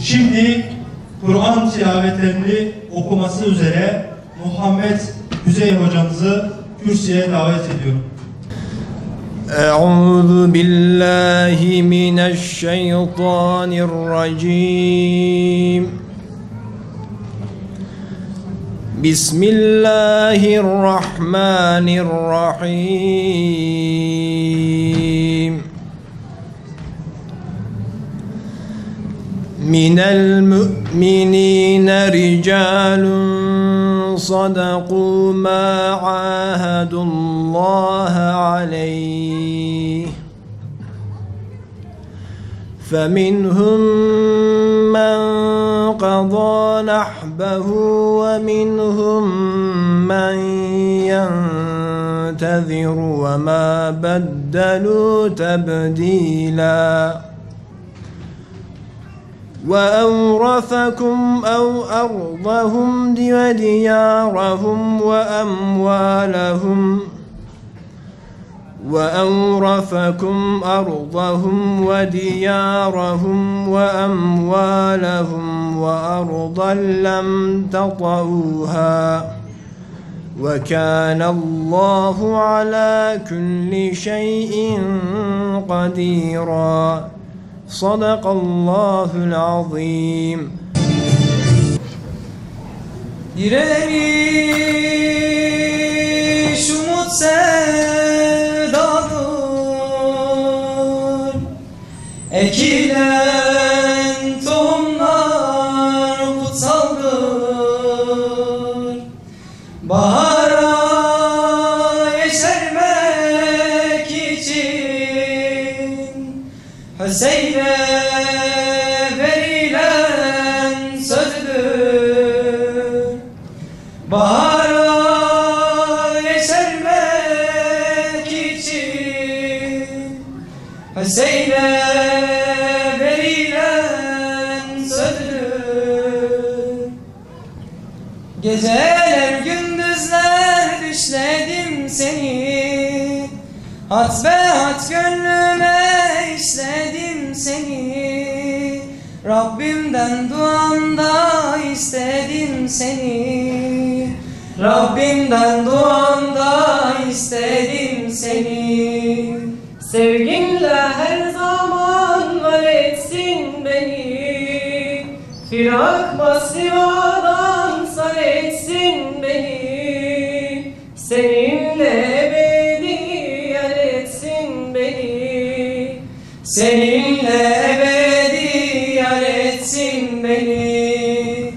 Şimdi Kur'an tilavetlerini okuması üzere Muhammed Hüseyin hocamızı kürsüye davet ediyorum. Euzu billahi mineşşeytanirracim. Bismillahirrahmanirrahim. Minel mü'minine ricalun sadaku ma ahadullaha aleyh. فَمِنْهُمْ مَنْ قَضَى نَحْبَهُ وَمِنْهُمْ مَنْ يَنْتَظِرُ وَمَا بَدَّلُوا تَبْدِيلًا وَأَوْرَثَكُمْ أَرْضَهُمْ وَدِيَارَهُمْ وأموالهم وأرضا لم تطئوها وكان الله على كل شيء قديرا صدق الله العظيم. Direniş umut sevdadır, ekilen tohumlar kutsaldır. Bahara yeşermek için Hüseyin'e verilen sözdür. Bahara yeşermek için Hüseyin'e verilen sözdür. Geceler gündüzler düşledim seni, hat be hat gönlüme işledim seni. Rabbimden duamda istedim seni, Rabbimden duamda istedim seni. Sevginle her zaman var etsin beni, firak basivadan sar etsin beni. Seninle ebedi yar etsin beni, Seninle ebedi yar etsin beni.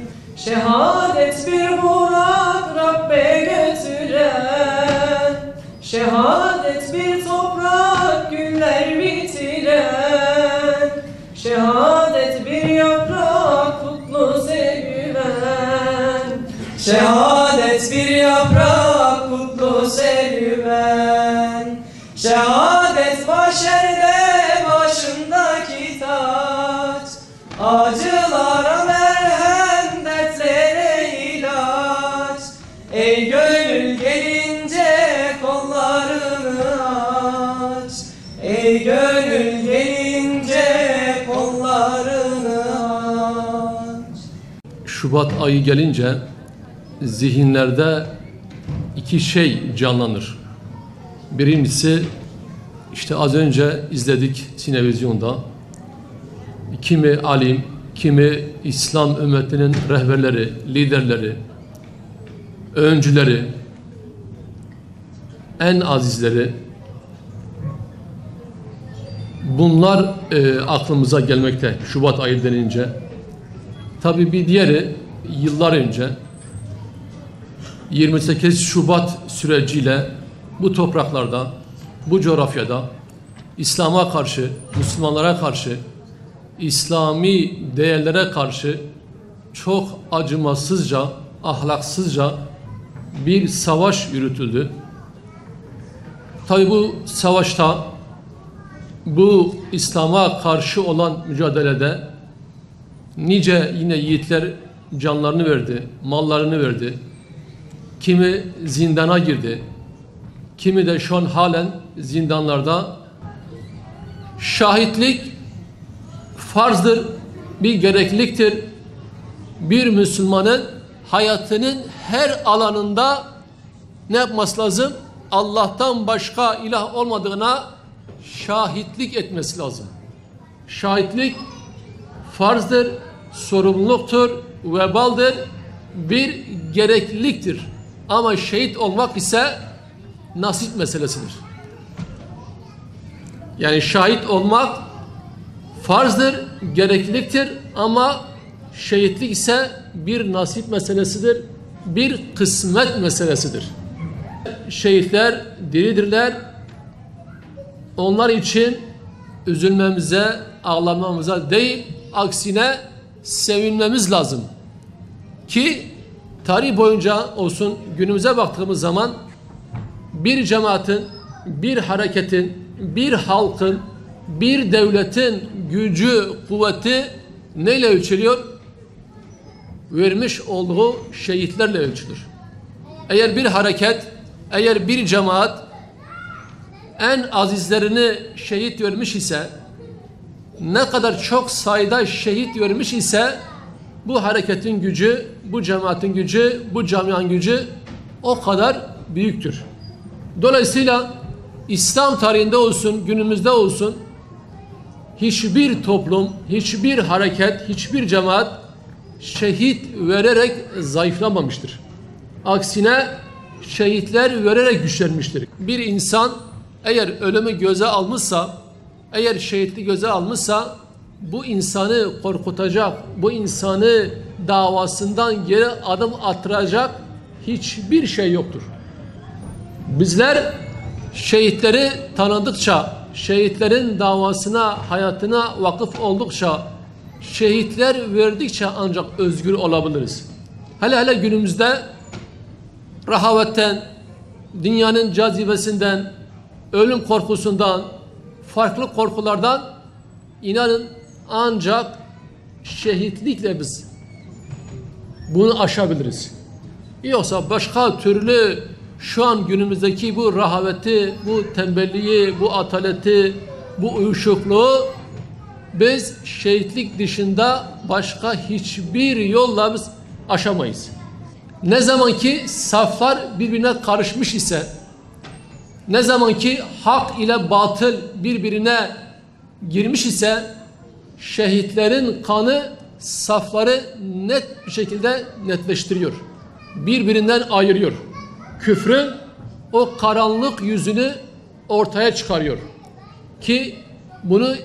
şehadet bir burak Rabbe götüren, şehadet bir toprak güller bitiren, şehadet bir yaprak kutlu serüven. Şehadet bir yaprak kutlu serüven. Şehadet başerde başındaki taç, acılara merhem dertlere ilaç. Ey gönül gelince kollarını aç, ey gönül gelince kollarını aç. Şubat ayı gelince zihinlerde iki şey canlanır. Birincisi işte az önce izledik sinevizyonda. Kimi alim, kimi İslam ümmetinin rehberleri, liderleri, öncüleri, en azizleri, bunlar aklımıza gelmekte Şubat ayı denince. Tabii bir diğeri yıllar önce 28 Şubat süreciyle bu topraklarda, bu coğrafyada İslam'a karşı, Müslümanlara karşı, İslami değerlere karşı çok acımasızca, ahlaksızca bir savaş yürütüldü. Tabii bu savaşta, bu İslam'a karşı olan mücadelede nice yine yiğitler canlarını verdi, mallarını verdi. Kimi zindana girdi, kimi de şu an halen zindanlarda. Şahitlik farzdır, bir gerekliliktir. Bir Müslümanın hayatının her alanında ne yapması lazım? Allah'tan başka ilah olmadığına şahitlik etmesi lazım. Şahitlik farzdır, sorumluluktur, vebaldir, bir gerekliliktir. Ama şehit olmak ise nasip meselesidir. Yani şahit olmak farzdır, gerekliliktir ama şehitlik ise bir nasip meselesidir, bir kısmet meselesidir. Şehitler diridirler. Onlar için üzülmemize, ağlamamıza değil, aksine sevinmemiz lazım. Ki tarih boyunca olsun, günümüze baktığımız zaman bir cemaatin, bir hareketin, bir halkın, bir devletin gücü, kuvveti neyle ölçülüyor? Vermiş olduğu şehitlerle ölçülür. Eğer bir hareket, eğer bir cemaat en azizlerini şehit vermiş ise, ne kadar çok sayıda şehit vermiş ise, bu hareketin gücü, bu cemaatin gücü, bu camianın gücü o kadar büyüktür. Dolayısıyla İslam tarihinde olsun, günümüzde olsun, hiçbir toplum, hiçbir hareket, hiçbir cemaat şehit vererek zayıflamamıştır. Aksine şehitler vererek güçlenmiştir. Bir insan eğer ölümü göze almışsa, eğer şehitliği göze almışsa, bu insanı korkutacak, bu insanı davasından geri adım attıracak hiçbir şey yoktur. Bizler şehitleri tanıdıkça, şehitlerin davasına, hayatına vakıf oldukça, şehitler verdikçe ancak özgür olabiliriz. Hele günümüzde rahavetten, dünyanın cazibesinden, ölüm korkusundan, farklı korkulardan inanın ancak şehitlikle biz bunu aşabiliriz. Yoksa başka türlü şu an günümüzdeki bu rahaveti, bu tembelliği, bu ataleti, bu uyuşukluğu biz şehitlik dışında başka hiçbir yolla biz aşamayız. Ne zaman ki saflar birbirine karışmış ise, ne zaman ki hak ile batıl birbirine girmiş ise, şehitlerin kanı safları net bir şekilde netleştiriyor. Birbirinden ayırıyor. Küfrün o karanlık yüzünü ortaya çıkarıyor. Ki bunu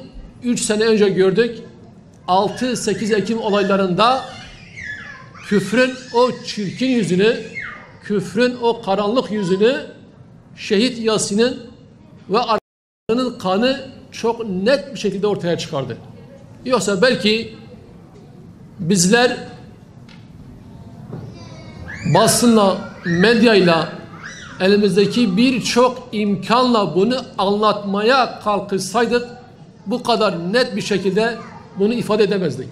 3 sene önce gördük. 6-8 Ekim olaylarında küfrün o çirkin yüzünü, küfrün o karanlık yüzünü şehit Yasin'in ve arkadaşlarının kanı çok net bir şekilde ortaya çıkardı. Yoksa belki bizler basınla, medyayla, elimizdeki birçok imkanla bunu anlatmaya kalkışsaydık bu kadar net bir şekilde bunu ifade edemezdik.